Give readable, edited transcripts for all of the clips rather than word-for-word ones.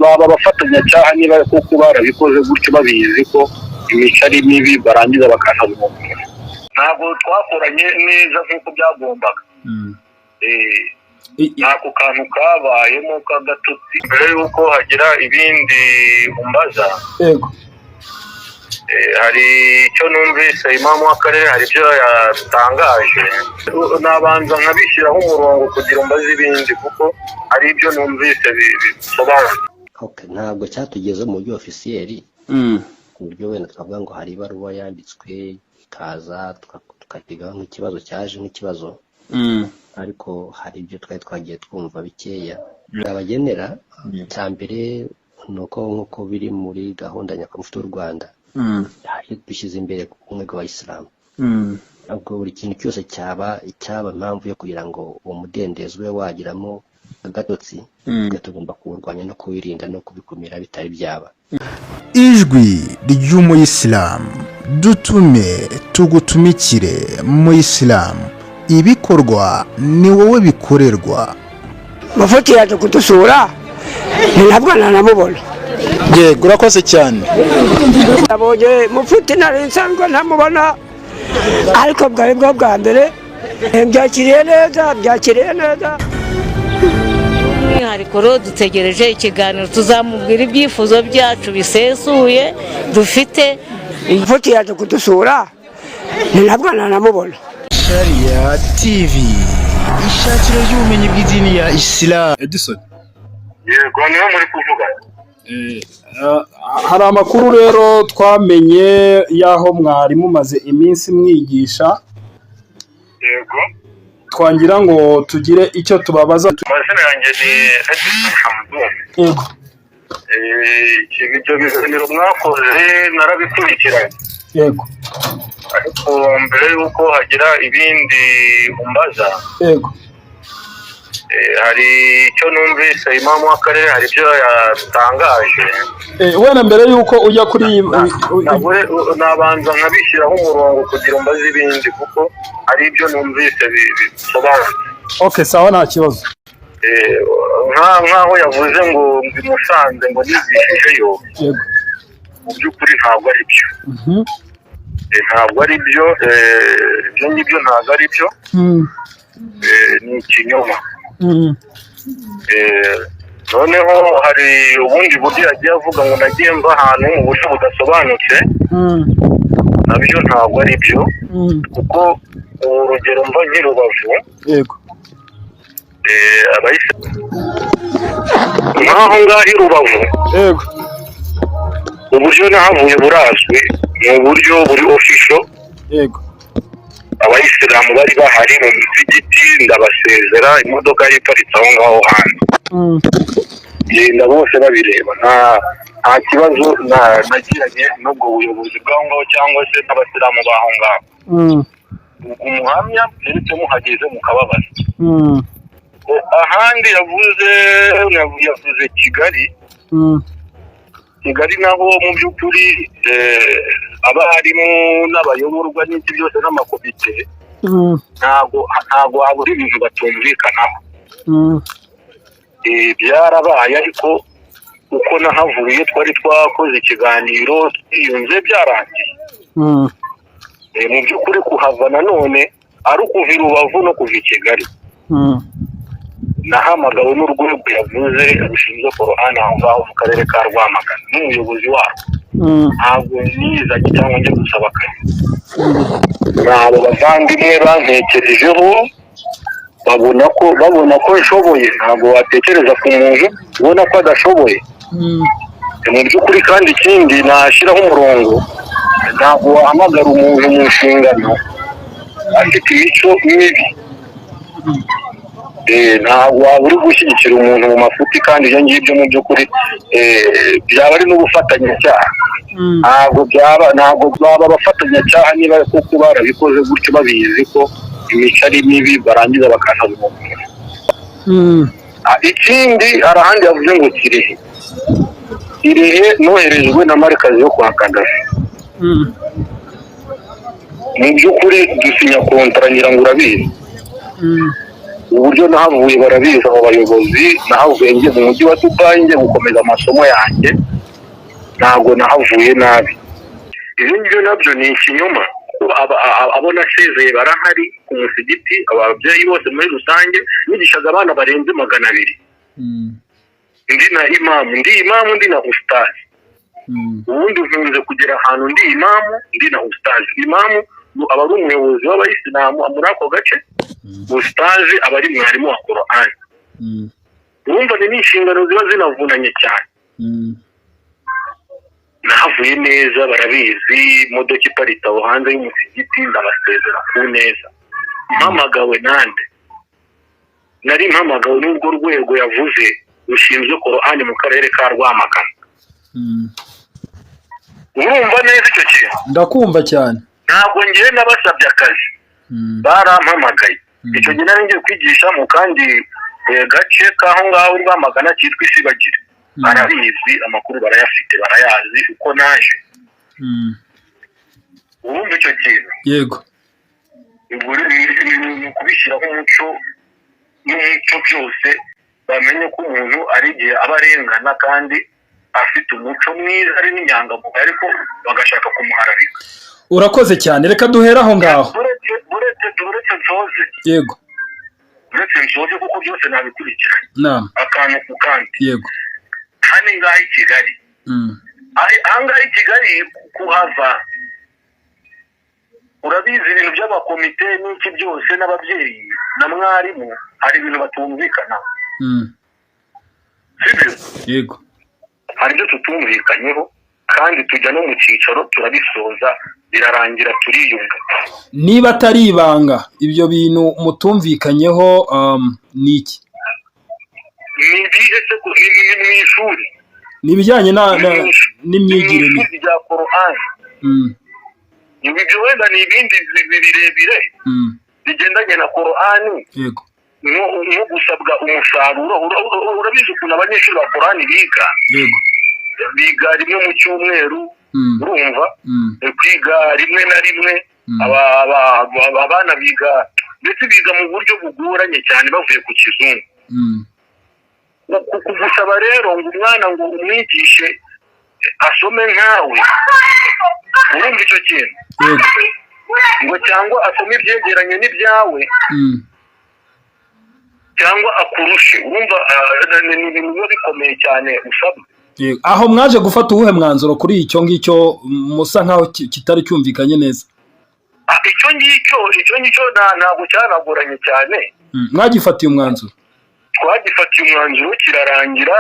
baba bafatanyacyaha niba kuko barabikoze gutyo babizi ko imico ari mibi barangiza bakanabimubwira. Ntabwo twakoranye neza nk'uko byagombaga. Nako kantu kabayemo k'agatutsi mbere y'uko hagira ibindi umbaza. Yego. Hari icyo numvise imamu w'akarere hari ibyo yatangaje, nabanza nkabishyiraho umurongo kugira mbaze ibindi kuko hari ibyo numvise bisobanutse. Ntabwo cyatugeze mu buryo ofisiyeri ku buryo wenda twavuga ngo hari ibaruwa yanditswe ikaza tukakigaho nk'ikibazo cyaje nk'ikibazo, ariko hari ibyo twari twagiye twumva bikeya abagenera. Cya mbere ni uko nk'uko biri muri gahunda nyakuri y'u Rwanda dushyize imbere ubumwe bw'abayisilamu. Ubwo buri kintu cyose cyaba impamvu yo kugira ngo uwo mudendezo ube wagiramo agatotsi, tugomba kuwurwanya no kuwirinda no kubikumira bitari byaba. Ijwi ry'umuyisilamu, dutume tugutumikire muyisilamu, ibikorwa ni wowe bikorerwa. Mafuti yaje kudusura ntabwo nanamubona. Yego, urakoze cyane. Abonye Mufuti nari nsanzwe ntamubona, ariko bwari bwo bwa mbere byakiriye neza. Umwihariko rero dutegereje ikiganiro, tuzamubwira ibyifuzo byacu bisesuye dufite. Mufuti yaje kudusura ntabwo nanamubona. Sharia TV, ishakiro ry'ubumenyi bw'idini ya Islam. Edison. Yego, niyo muri kuvuga. Hari amakuru rero twamenye y'aho mwari mumaze iminsi mwigisha. Yego. Twangira ngo tugire icyo tubabaza. Amazina yanjye ni Edison Hamdun. Yego. Ibyo biganiro mwakoze narabikurikiranye. Yego. Ariko mbere y'uko hagira ibindi umbaza. Yego. Hari icyo numvise imamu w'akarere hari ibyo yatangaje. Wenda mbere y'uko ujya kuri nabanza nkabishyiraho umurongo kugira mbaze ibindi kuko hari ibyo numvise bisobanutse. Okay, sawa, nta kibazo. Nkaho yavuze ngo Musanze ngo nigishijeyo. Yego. Mu by'ukuri ntabwo ari byo. Ntabwo ari byo, ibyo ngibyo ntabwo ari byo. Ni ikinyoma. Noneho hari ubundi buryo yagiye avuga ngo nagiye mva ahantu mu buryo budasobanutse. Nabyo ntabwo ari byo kuko urugero mva nk'i Rubavu. Yego. Nkaho ngaho i Rubavu. Yego. Uburyo nahavuye burazwi, ni uburyo buri official. Yego. Abayisilamu bari bahari mu misigiti, ndabasezera, imodoka yari iparitse aho ngaho hanze. Genda bose babireba, nta kibazo nagiranye n'ubwo buyobozi bw'aho ngaho cyangwa se n'abasilamu b'aho ngaho. Umuhamya keretse muhageze mukababaza. Ahandi yavuze Kigali. Kigali naho mu by'ukuri abarimu n'abayoborwa n'iki byose n'amakomite ntabwo habura ibintu batumvikanaho. Byarabaye ariko uko nahavuye twari twakoze ikiganiro twiyunze byarangiye. Mu by'ukuri kuhava nanone ari ukuva i Rubavu no kuva i Kigali. Nahamagawe n'urwego yavuze rushinzwe korona aho ngaho mu karere ka Rwamagana n'umuyobozi wabo. Ntabwo nizanye cyangwa njye gusaba akazi. Nabo bavandimwe bantekerejeho babona ko nshoboye. Ntabwo watekereza ku muntu ubona ko adashoboye. Mu by'ukuri kandi ikindi nashyiraho umurongo, ntabwo wahamagara umuntu mu nshingano afite imico mibi. Ntabwo waba uri gushyigikira umuntu mu mafuti kandi ibyo ngibyo mu by'ukuri byaba ari n'ubufatanyacyaha. Ntabwo baba abafatanyacyaha niba kuko barabikoze gutyo babizi ko imico ari mibi barangiza bakanabimubwira. Ikindi hari ahandi yavuze ngo Kirehe noherejwe na marikazi yo kwa Kadafi. Mu by'ukuri dusinya kontara nyirango urabizi. uburyo nahavuye barabizi abo bayobozi, nahavuye njye mu mujyi wa Dubai njye gukomeza amasomo yanjye, ntabwo nahavuye nabi. Ibyo ngibyo nabyo ni ikinyoma. Abo nasezeye barahari ku musigiti, ababyeyi bose muri rusange, nigishaga abana barenze 200. Ndi na imamu, ndi na ustazi. Ubundi nkunze kugera ahantu ndi imamu, ndi na ustazi. Imamu aba ari umuyobozi w'abayisilamu muri ako gace, ustazi aba ari mwarimu wa Qur'an. Urumva ni inshingano ziba zinavunanye cyane. Nahavuye neza, barabizi, imodoka iparita aho hanze y'umusigiti, ndabasezera ku neza. Mpamagawe nande, nari mpamagawe n'urwo rwego yavuze rushinzwe Qur'an mu karere ka Rwamagana. Urumva neza icyo kintu? Ndakumva cyane. Ntabwo ngiye nabasabye akazi, barampamagaye. Icyo gihe nari ngiye kwigisha mu kandi gace k'aho ngaho Rwamagana cyitwa Isibagire. Barabizi, amakuru barayafite, barayazi uko naje. Urumva icyo kintu? Yego. Ubwo ni kubishyiraho umuco n'umuco byose, bamenye ko umuntu ari igihe aba arengana kandi afite umuco mwiza, ari n'inyangamugayo, ariko bagashaka kumuharabika. Urakoze cyane, reka duhera aho ngaho. Buretse nsoze. Yego. Buretse nsoze kuko byose nabikurikiranye. Naam. Akantu ku kandi. Yego. Hano ngaho i Kigali. Aha ngaho i Kigali kuhava, urabizi ibintu by'amakomite n'iki byose n'ababyeyi na mwarimu, hari ibintu batumvikana. Sibyo? Yego. Hari ibyo tutumvikanyeho, kandi tujya no mu cyicaro turabisoza, birarangira turiyunga. Niba atari ibanga, ibyo bintu mutumvikanyeho ni iki? Ni ibihe se ni mu ishuri? Ni ibijyanye n'imyigire rya Qur'an. Ibyo wenda ni ibindi birebire bigendanye na Qur'an. Yego. Nko gusabwa umusaruro. Urabizi ukuntu abanyeshuri ba Qur'an biga? Yego. Biga rimwe mu cyumweru, urumva? Kwiga rimwe na rimwe, abana biga, ndetse biga mu buryo bugoranye cyane bavuye ku kizungu. Kugusaba rero ngo umwana ngo umwigishe asome nkawe, urumva icyo kintu? Ngo cyangwa asome ibyegeranye n'ibyawe, cyangwa akurushe, urumva ni ibintu biba bikomeye cyane usabwa. Aho mwaje gufata uwuhe mwanzuro kuri icyo ngicyo musa nkaho kitari cyumvikanye neza? Icyo ngicyo ntabwo cyanagoranye cyane. Mwagifatiye umwanzuro? Twagifatiye umwanzuro kirarangira,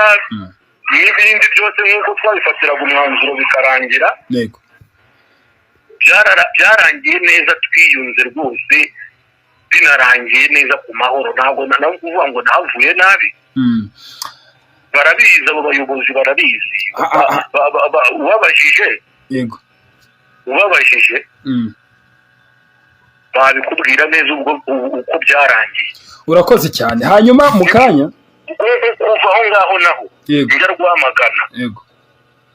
n'ibindi byose nk'uko twabifatiraga umwanzuro bikarangira. Yego. Byarangiye neza, twiyunze rwose, binarangiye neza ku mahoro. Ntabwo kuvuga ngo nahavuye nabi. Barabizi, abo bayobozi barabizi. Ubabajije, yego, ubabajije babikubwira neza uko byarangiye. Urakoze cyane. Hanyuma mu kanya kuva aho ngaho naho njya Rwamagana. Yego.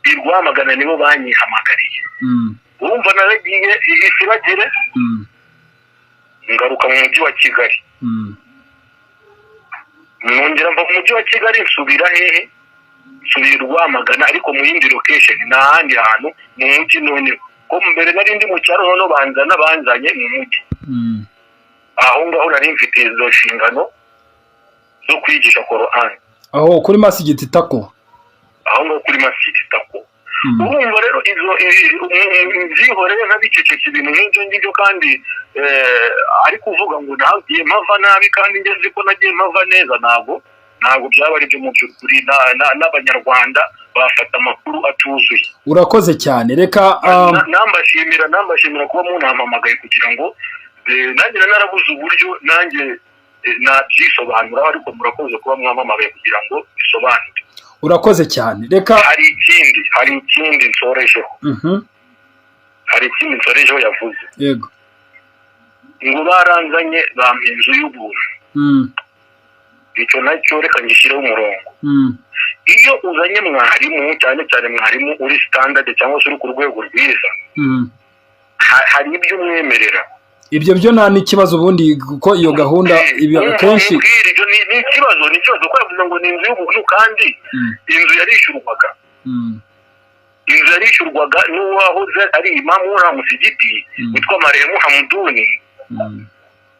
I Rwamagana nibo banyihamagariye. Urumva naragiye Isibagire, ngaruka mu mujyi wa Kigali. Nongera mva mu mujyi wa Kigali nsubira hehe? Nsubira Rwamagana, ariko mu yindi location, n'ahandi hantu mu mujyi. None ko mbere nari ndi mu cyaro, none banzanye mu mujyi. Aho ngaho nari mfite izo nshingano zo kwigisha Qur'an. Aho kuri Masigiti Tako? Aho ngaho kuri Masigiti Tako. Urumva rero byihoreye nk'abiceceka ibintu nk'ibyo ngibyo, kandi ari kuvuga ngo nagiye mpava nabi, kandi ngeze ko nagiye mpava neza. Ntabwo byaba ari byo mu by'ukuri. N'abanyarwanda bafata amakuru atuzuye. Urakoze cyane. Reka nambashimira kuba munampamagaye kugira ngo nanjye narabuze uburyo nanjye nabyisobanura, ariko murakoze kuba mwampamagaye kugira ngo bisobanure. Urakoze cyane. Reka hari ikindi nsorejeho. Hari ikindi nsorejeho yavuze. Yego. Ngo baranzanye bampa inzu y'ubuntu. Icyo nacyo reka ngishireho umurongo. Iyo uzanye mwarimu, cyane cyane mwarimu uri standard cyangwa se uri ku rwego rwiza, hari ibyo umwemerera. ibyo byo nta n'ikibazo ubundi kuko iyo gahunda ibi akenshi ni ikibazo ko yavuze ngo ni inzu y'ubuntu kandi inzu yarishyurwaga inzu yarishyurwaga n'uwahoze ari imamu wa musigiti witwa Marehemu Hamuduni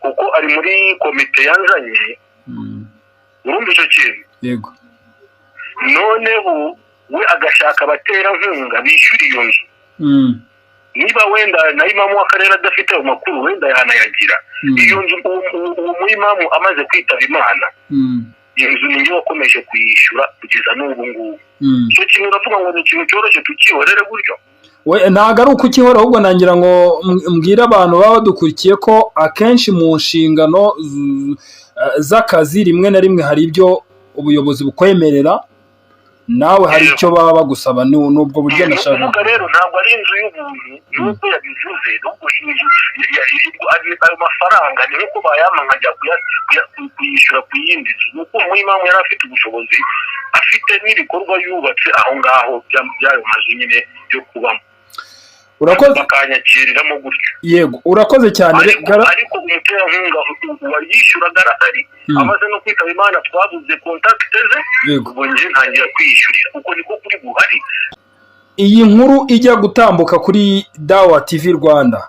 kuko ari muri komite yanzanye urumva icyo kintu yego noneho we agashaka abaterankunga bishyura iyo nzu niba wenda na imamu w'akarere adafite ayo makuru wenda yanayagira iyo nzu uwo muyimamu amaze kwitaba Imana iyo nzu ni yo wakomeje kuyishyura kugeza n'ubu ngubu icyo kintu uravuga ngo ni ikintu cyoroshye tukihorere gutyo we ntabwo ari uko ukihora ahubwo nangira ngo mbwire abantu baba badukurikiye ko akenshi mu nshingano z'akazi rimwe na rimwe hari ibyo ubuyobozi bukwemerera nawe hari icyo baba bagusaba n'ubwo buryo nashaka kuvuga rero ntabwo ari inzu y'ubuntu nubwo yabivuze nubwo ayo mafaranga ni nkuko bayama nkajya kuyishyura ku yindi nzu nuko umuyimamu yari afite ubushobozi afite n'ibikorwa yubatse aho ngaho by'ayo mazu nyine yo kubamo urakoze bakanyakiriramo gutyo yego urakoze cyane ariko umuterankunga wayishyuraga arahari amaze no kwitaba Imana twabuze kontakite ze ubwo njye ntangira kwiyishyurira kuko niko kuri buhari. Iyi nkuru ijya gutambuka kuri Dawa TV Rwanda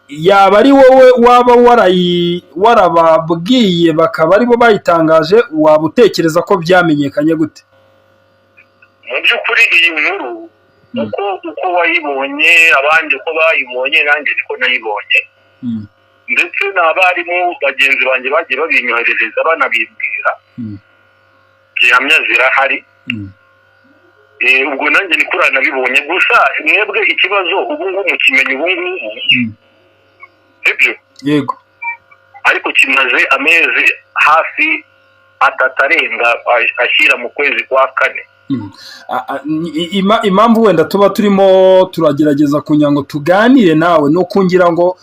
yaba ari wowe waba warababwiye bakaba aribo bayitangaje waba utekereza ko byamenyekanye gute? Mu by'ukuri iyi nkuru uko wayibonye abandi ko bayibonye nanjye niko nayibonye ndetse n'abarimu bagenzi banjye bagiye babinyoherereza banabibwira gihamya zirahari ubwo nanjye niko nabibonye gusa mwebwe ikibazo ubu ngubu mukimenye ubu ngubu sibyo yego ariko kimaze amezi hafi atatarenga ashyira mu kwezi kwa kane. Impamvu wenda tuba turimo turagerageza kugira ngo tuganire nawe no kungira ngo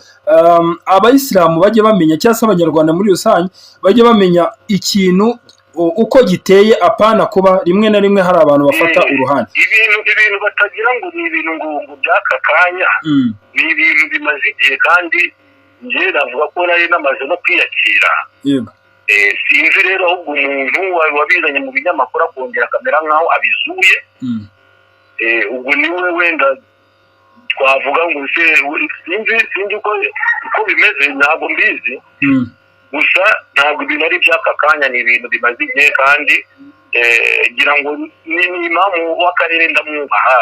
abayisilamu bajye bamenya cyangwa se abanyarwanda muri rusange bajye bamenya ikintu uko giteye apana kuba rimwe na rimwe hari abantu bafata uruhande ibintu batagira ngo ni ibintu ngo byaka kanya ni ibintu bimaze igihe kandi njye navuga ko nari namaze no kwiyakira yego sinzi rero ahubwo umuntu wabizanye mu binyamakuru akongera akamera nk'aho abizuye ubwo niwe wenda twavuga ngo sinzi uko bimeze ntabwo mbizi gusa ntabwo ibintu ari iby'aka kanya ni ibintu bimaze igihe kandi ngira ngo ni imamu w'akarere ndamwubaha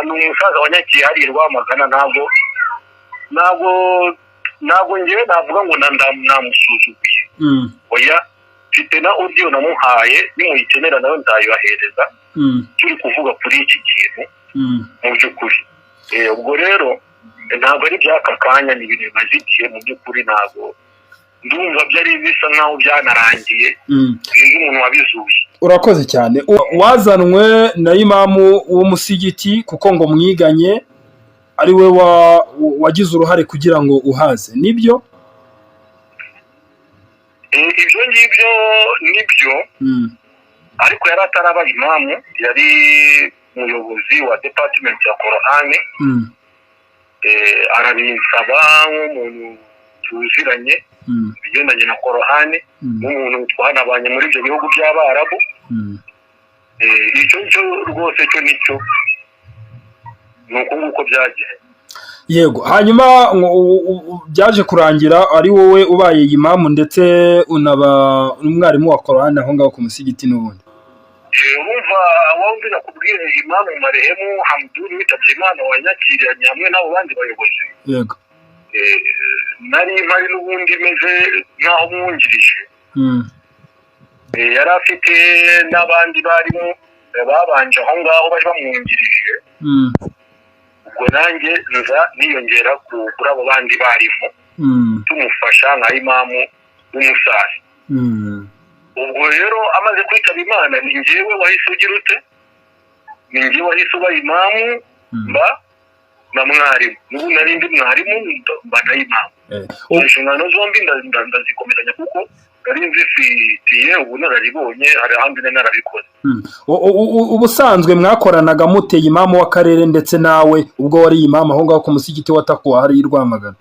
ni umusaza wanyakiye hariya Rwamagana ntabwo ngewe navuga ngo namusuzuguye oya mfite na audio namuhaye nimuyikenera nawe nzayibahereza turi kuvuga kuri iki kintu mu by'ukuri ubwo rero ntabwo ari iby'aka kanya ni ibintu bimaze igihe mu by'ukuri ntabwo ndumva byari bisa nkaho byanarangiye sinzi umuntu wabizuye. Urakoze cyane wazanwe na imamu w'umusigiti kuko ngo mwiganye ari we wagize uruhare kugira ngo uhaze nibyo? Ibyo ngibyo nibyo ariko yari ataraba imamu yari umuyobozi wa department ya Korani arabinsaba nk'umuntu tuziranye bigendanye na Korani n'umuntu twanabanye muri ibyo bihugu by'Abarabu icyo rwose cyo nicyo nuko nguko byagiye. Yego hanyuma byaje kurangira ari wowe ubaye imamu ndetse unaba umwarimu wa Korani aho ngaho ku musigiti n'ubundi. Urumva wumva nakubwire imamu Marehemu Hamuduni witabye Imana wanyakiranye hamwe n'abo bandi bayobozi. Yego nari mpari n'ubundi meze nk'aho mwungirije yari afite n'abandi barimo babanje aho ngaho bari bamwungirije ubwo nanjye nza niyongera kuri abo bandi barimo tumufasha nka imamu w'umusaza. ubwo rero amaze kwitaba Imana ni njyewe wahise ugira ute ni njyewe wahise uba imamu na mwarimu n'ubu nari ndi mwarimu mba na imamu inshingano zombi ndazikomezanya kuko nari nzifitiye ubu nararibonye hari ahandi narabikoze. Ubusanzwe mwakoranaga muteye imamu w'akarere ndetse nawe ubwo wari imamu aho ngaho ku musigiti wa Takwa hari i Rwamagana?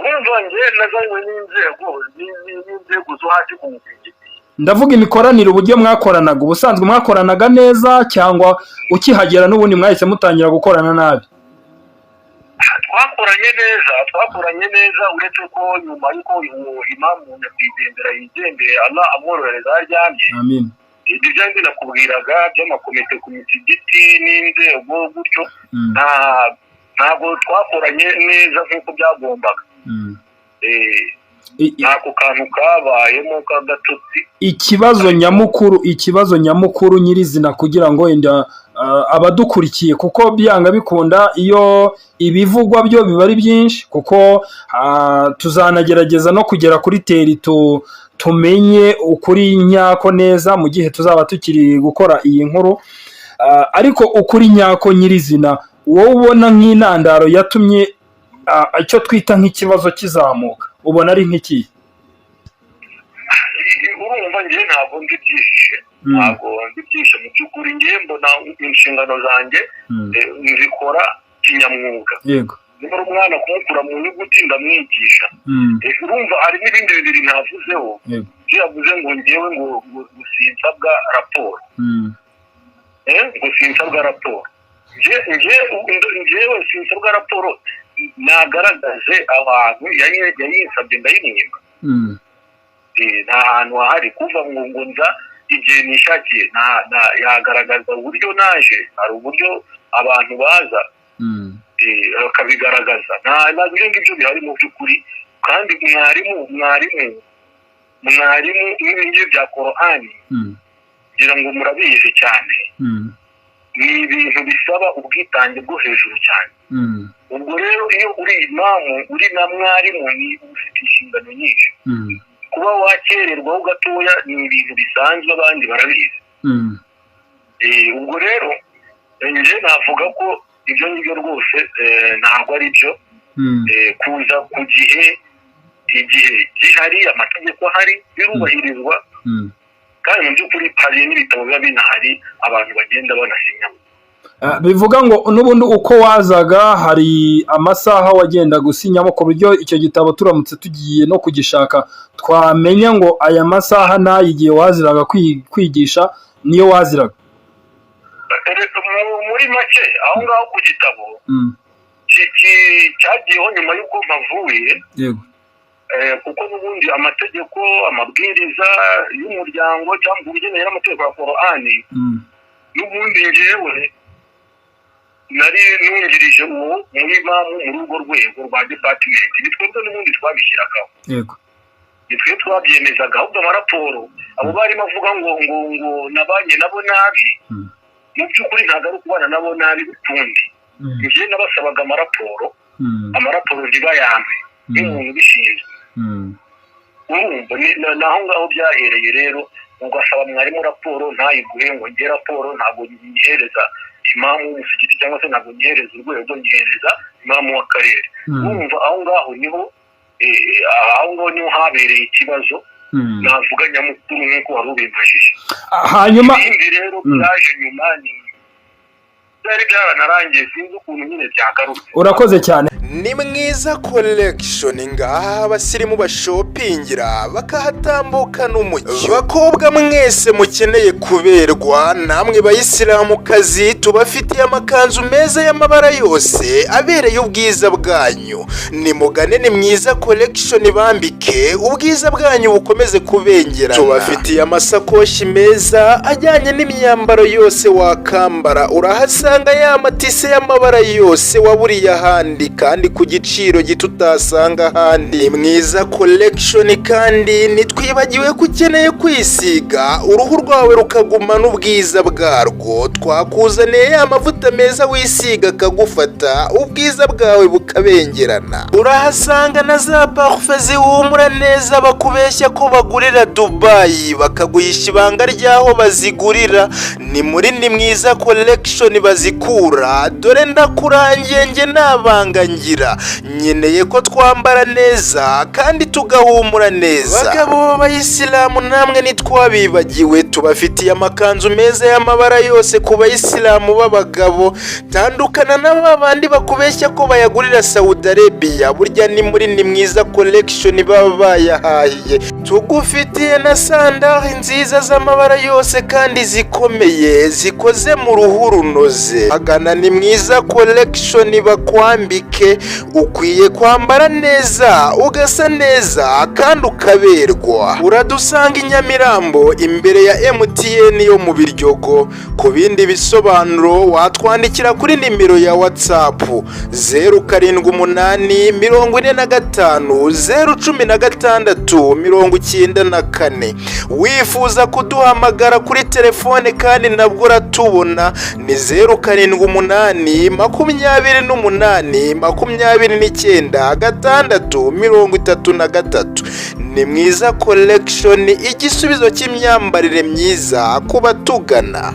urumva njye nazanywe n'inzego zo hasi ku musigiti. Ndavuga imikoranire, uburyo mwakoranaga, ubusanzwe mwakoranaga neza cyangwa ukihagera n'ubundi mwahise mutangira gukorana nabi? Twakoranye neza uretse ko nyuma y'uko imamu nyakwigendera yigendeye Allah amworohereza aryamye. Amin. Ibyo byandi nakubwiraga by'amakomite ku misigiti n'inzego gutyo ntabwo twakoranye neza nk'uko byagombaga. Nako kantu kabayemo k'agatotsi. Ikibazo nyamukuru nyirizina kugira ngo wenda abadukurikiye, kuko byanga bikunda iyo ibivugwa byo biba ari byinshi, kuko tuzanagerageza no kugera kuri teri tumenye ukuri nyako neza mu gihe tuzaba tukiri gukora iyi nkuru, ariko ukuri nyako nyirizina wowe ubona nk'intandaro yatumye icyo twita nk'ikibazo kizamuka, ubona ari nk'iki? Urumva njye ntabwo ndibyihishe mu by'ukuri. Njye mbona inshingano zanjye nzikora kinyamwuga. Yego. Nimara umwana kumukura mu nyuguti ndamwigisha. Urumva hari n'ibindi bibiri ntavuzeho. Yavuze ngo njyewe ngo sinsabwa raporo. Ngo sinsabwa raporo. Njyewe sinsabwa raporo nagaragaje abantu yayinsabye ndayimwima. Nta hantu hahari kuva ngo nza igihe nishakiye, yagaragaza uburyo naje, hari uburyo abantu baza bakabigaragaza. Nta byo ngibyo bihari mu by'ukuri. Kandi mwarimu n'ibyo bya Korani ngira ngo murabizi cyane, ni ibintu bisaba ubwitange bwo hejuru cyane. Ubwo rero iyo uri imamu uri na mwarimu ni ufite inshingano nyinshi. Kuba wakererwaho gatoya ni ibintu bisanzwe, abandi barabizi. Ubwo rero njye navuga ko ibyo ngibyo rwose ntabwo ari byo. Kuza ku gihe, igihe gihari, amategeko ahari birubahirizwa, kandi mu by'ukuri hari n'ibitabo biba binahari abantu bagenda banasinyamo. Bivuga ngo n'ubundi uko wazaga hari amasaha wagenda gusinyamo, ku buryo icyo gitabo turamutse tugiye no kugishaka twamenya ngo aya masaha n'ay'igihe waziraga kwigisha niyo waziraga. Muri make aho ngaho ku gitabo cyagiyeho nyuma y'uko mpavuye. Yego. Kuko n'ubundi amategeko, amabwiriza y'umuryango cyangwa ubugeneye n'amategeko ya Korani, n'ubundi njyewe nari nungirije uwo muri imamu muri urwo rwego rwa department. Ni twebwe n'ubundi twabishyiragaho. Yego. Ni twe twabyemezaga, ahubwo amaraporo abo bari bavuga ngo nabanye nabo nabi, mu by'ukuri ntabwo ari ukubana nabo nabi ukundi. Njye nabasabaga amaraporo ntibayampe nk'umuntu ubishinzwe. Urumva naho ngaho byahereye rero, ugasaba mwarimu raporo ntayiguhe, ngo njye raporo ntabwo nyihereza imamu w'umusigiti cyangwa se ntabwo nyihereza urwego, nyihereza imamu w'akarere. Urumva aho ngaho niho habereye ikibazo navuga nyamukuru nk'uko wari ubimbajije. Hanyuma ibindi rero byaje nyuma byari byaranarangiye, sinzi ukuntu nyine byagarutse. Urakoze cyane. Ni Mwiza Collection, ngaha abasirimu bashopingira bakahatambuka n'umucyo. Bakobwa mwese mukeneye kuberwa, namwe bayisilamukazi tubafitiye amakanzu meza y'amabara yose abereye ubwiza bwanyu. Nimugane Ni Mwiza Collection bambike ubwiza bwanyu bukomeze kubengerana. Tubafitiye amasakoshi meza ajyanye n'imyambaro yose wakambara. Urahasanga ya matise y'amabara yose waburiye ahandi, kandi ku giciro gito utasanga ahandi. Ni Mwiza Collection kandi nitwibagiwe ko ukeneye kwisiga uruhu rwawe rukagumana ubwiza bwarwo. Twakuzaniye ya mavuta meza wisiga akagufata ubwiza bwawe bukabengerana. Urahasanga na za parfum zihumura neza bakubeshya ko bagurira Dubai, bakaguhisha ibanga ryaho bazigurira. Ni muri Ni Mwiza Collection twazikura, dore ndakurangiye njye nabangangira, nkeneye ko twambara neza kandi tugahumura neza. Bagabo b'abayisilamu namwe ntitwabibagiwe, tubafitiye amakanzu meza y'amabara yose ku bayisilamu b'abagabo. Tandukana n'aba bandi bakubeshya ko bayagurira Saudi Arabia, burya ni muri Ni Mwiza Collection baba bayahahiye. Tugufitiye na sandari nziza z'amabara yose kandi zikomeye, zikoze mu ruhu runoze. Agana Ni Mwiza Collection bakwambike, ukwiye kwambara neza ugasa neza kandi ukaberwa. Uradusanga i Nyamirambo imbere ya MTN yo mu Biryogo. Ku bindi bisobanuro watwandikira kuri nimero ya WhatsApp 0785 016 wifuza kuduhamagara kuri telefone kandi nabwo uratubona ni 0788 Ni Mwiza Collection, igisubizo cy'imyambarire myiza ku batugana.